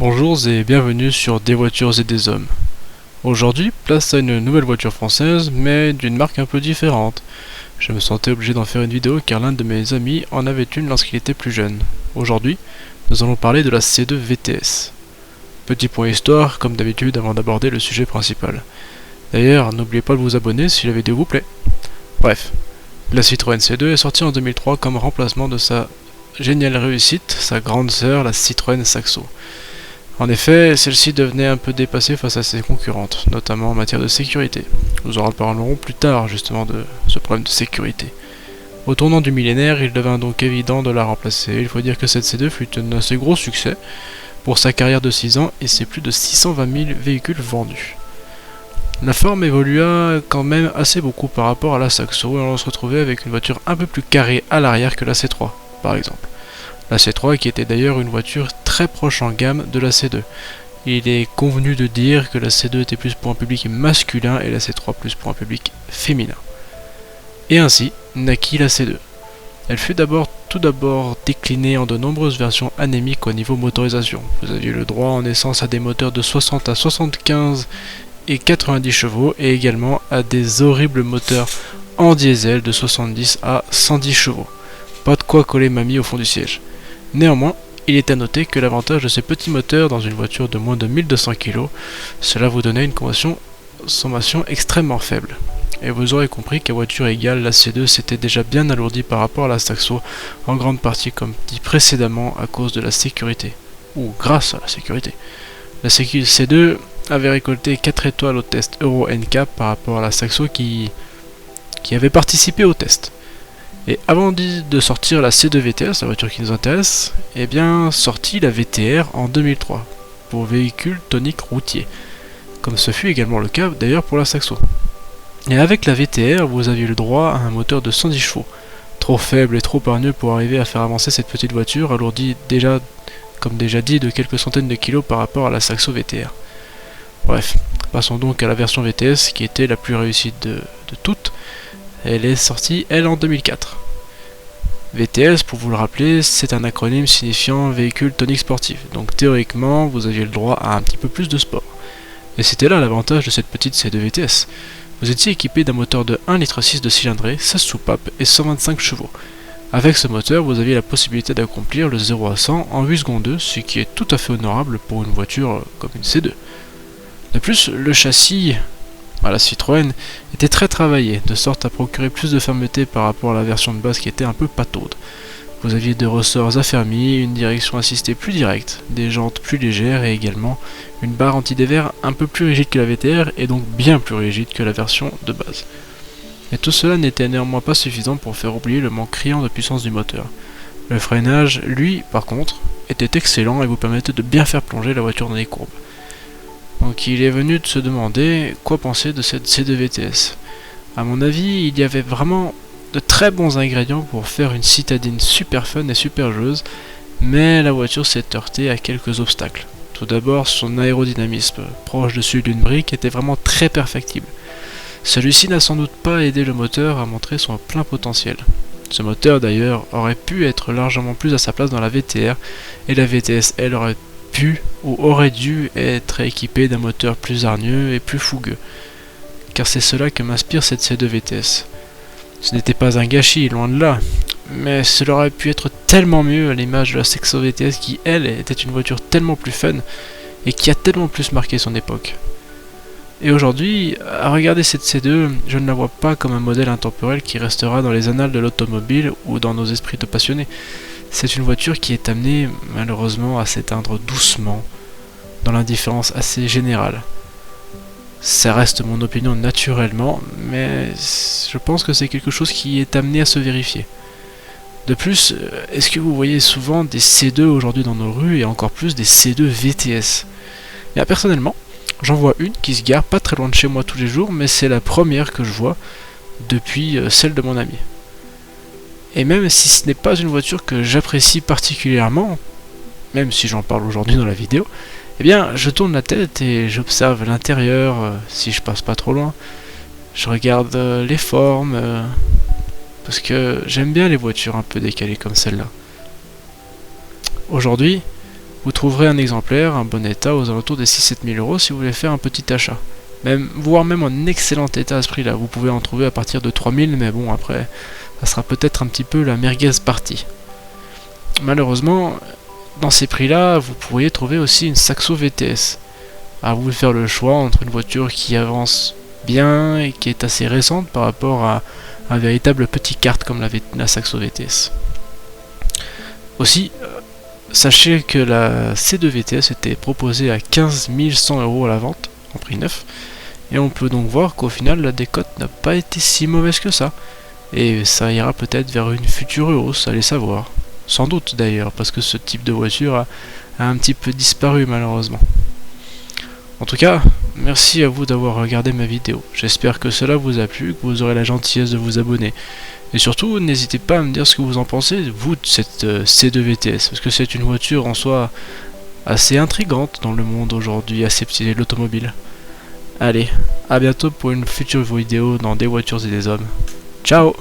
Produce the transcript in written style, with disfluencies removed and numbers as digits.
Bonjour et bienvenue sur Des voitures et des hommes. Aujourd'hui, place à une nouvelle voiture française, mais d'une marque un peu différente. Je me sentais obligé d'en faire une vidéo car l'un de mes amis en avait une lorsqu'il était plus jeune. Aujourd'hui, nous allons parler de la C2 VTS. Petit point histoire, comme d'habitude, avant d'aborder le sujet principal. D'ailleurs, n'oubliez pas de vous abonner si la vidéo vous plaît. Bref, la Citroën C2 est sortie en 2003 comme remplacement de sa géniale réussite, sa grande sœur, la Citroën Saxo. En effet, celle-ci devenait un peu dépassée face à ses concurrentes, notamment en matière de sécurité. Nous en reparlerons plus tard justement de ce problème de sécurité. Au tournant du millénaire, il devint donc évident de la remplacer. Il faut dire que cette C2 fut un assez gros succès pour sa carrière de 6 ans et ses plus de 620 000 véhicules vendus. La forme évolua quand même assez beaucoup par rapport à la Saxo et on se retrouvait avec une voiture un peu plus carrée à l'arrière que la C3, par exemple. La C3 qui était d'ailleurs une voiture très proche en gamme de la C2. Il est convenu de dire que la C2 était plus pour un public masculin et la C3 plus pour un public féminin. Et ainsi naquit la C2. Elle fut tout d'abord déclinée en de nombreuses versions anémiques au niveau motorisation. Vous aviez le droit en essence à des moteurs de 60 à 75 et 90 chevaux et également à des horribles moteurs en diesel de 70 à 110 chevaux. Pas de quoi coller mamie au fond du siège. Néanmoins, il est à noter que l'avantage de ces petits moteurs dans une voiture de moins de 1200 kg, cela vous donnait une consommation extrêmement faible. Et vous aurez compris qu'à voiture égale, la C2 s'était déjà bien alourdie par rapport à la Saxo, en grande partie comme dit précédemment à cause de la sécurité, ou grâce à la sécurité. La C2 avait récolté 4 étoiles au test Euro NCAP par rapport à la Saxo qui avait participé au test. Et avant de sortir la C2 VTS, la voiture qui nous intéresse, eh bien sortit la VTR en 2003 pour véhicules toniques routiers, comme ce fut également le cas d'ailleurs pour la Saxo. Et avec la VTR, vous aviez le droit à un moteur de 110 chevaux, trop faible et trop hargneux pour arriver à faire avancer cette petite voiture, alourdie déjà, comme déjà dit, de quelques centaines de kilos par rapport à la Saxo VTR. Bref, passons donc à la version VTS qui était la plus réussie de toutes. Elle est sortie, elle, en 2004. VTS, pour vous le rappeler, c'est un acronyme signifiant véhicule tonique sportif. Donc théoriquement, vous aviez le droit à un petit peu plus de sport. Et c'était là l'avantage de cette petite C2 VTS. Vous étiez équipé d'un moteur de 1,6 litre de cylindrée, 16 soupapes et 125 chevaux. Avec ce moteur, vous aviez la possibilité d'accomplir le 0 à 100 en 8 secondes 2, ce qui est tout à fait honorable pour une voiture comme une C2. De plus, le châssis à la Citroën était très travaillé, de sorte à procurer plus de fermeté par rapport à la version de base qui était un peu pataude. Vous aviez des ressorts affermis, une direction assistée plus directe, des jantes plus légères et également une barre anti-dévers un peu plus rigide que la VTR et donc bien plus rigide que la version de base. Et tout cela n'était néanmoins pas suffisant pour faire oublier le manque criant de puissance du moteur. Le freinage, lui, par contre, était excellent et vous permettait de bien faire plonger la voiture dans les courbes. Donc il est venu de se demander quoi penser de cette C2 VTS. A mon avis, il y avait vraiment de très bons ingrédients pour faire une citadine super fun et super joueuse, mais la voiture s'est heurtée à quelques obstacles. Tout d'abord, son aérodynamisme, proche de celui d'une brique, était vraiment très perfectible. Celui-ci n'a sans doute pas aidé le moteur à montrer son plein potentiel. Ce moteur d'ailleurs aurait pu être largement plus à sa place dans la VTR, et la VTS elle aurait pu ou aurait dû être équipé d'un moteur plus hargneux et plus fougueux, car c'est cela que m'inspire cette C2 VTS. Ce n'était pas un gâchis, loin de là, mais cela aurait pu être tellement mieux à l'image de la Saxo VTS qui, elle, était une voiture tellement plus fun et qui a tellement plus marqué son époque. Et aujourd'hui, à regarder cette C2, je ne la vois pas comme un modèle intemporel qui restera dans les annales de l'automobile ou dans nos esprits de passionnés. C'est une voiture qui est amenée malheureusement à s'éteindre doucement dans l'indifférence assez générale. Ça reste mon opinion naturellement, mais je pense que c'est quelque chose qui est amené à se vérifier. De plus, est-ce que vous voyez souvent des C2 aujourd'hui dans nos rues et encore plus des C2 VTS? Bien, personnellement, j'en vois une qui se gare pas très loin de chez moi tous les jours, mais c'est la première que je vois depuis celle de mon ami. Et même si ce n'est pas une voiture que j'apprécie particulièrement, même si j'en parle aujourd'hui dans la vidéo, eh bien je tourne la tête et j'observe l'intérieur si je passe pas trop loin. Je regarde les formes, parce que j'aime bien les voitures un peu décalées comme celle-là. Aujourd'hui, Vous trouverez un exemplaire, en bon état, aux alentours des 6-7 000 euros si vous voulez faire un petit achat. Voire même en excellent état à ce prix-là. Vous pouvez en trouver à partir de 3 000, mais bon, après, ça sera peut-être un petit peu la merguez partie. Malheureusement, dans ces prix-là, vous pourriez trouver aussi une Saxo VTS. À vous de faire le choix entre une voiture qui avance bien et qui est assez récente par rapport à un véritable petit kart comme la Saxo VTS. Aussi, sachez que la C2 VTS était proposée à 15 100 euros à la vente, en prix neuf, et on peut donc voir qu'au final la décote n'a pas été si mauvaise que ça, et ça ira peut-être vers une future hausse, allez savoir. Sans doute d'ailleurs, parce que ce type de voiture a un petit peu disparu malheureusement. En tout cas, merci à vous d'avoir regardé ma vidéo. J'espère que cela vous a plu, que vous aurez la gentillesse de vous abonner. Et surtout, n'hésitez pas à me dire ce que vous en pensez, vous, de cette C2 VTS, parce que c'est une voiture en soi assez intrigante dans le monde aujourd'hui aseptisé de l'automobile. Allez, à bientôt pour une future vidéo dans Des voitures et des hommes. Ciao!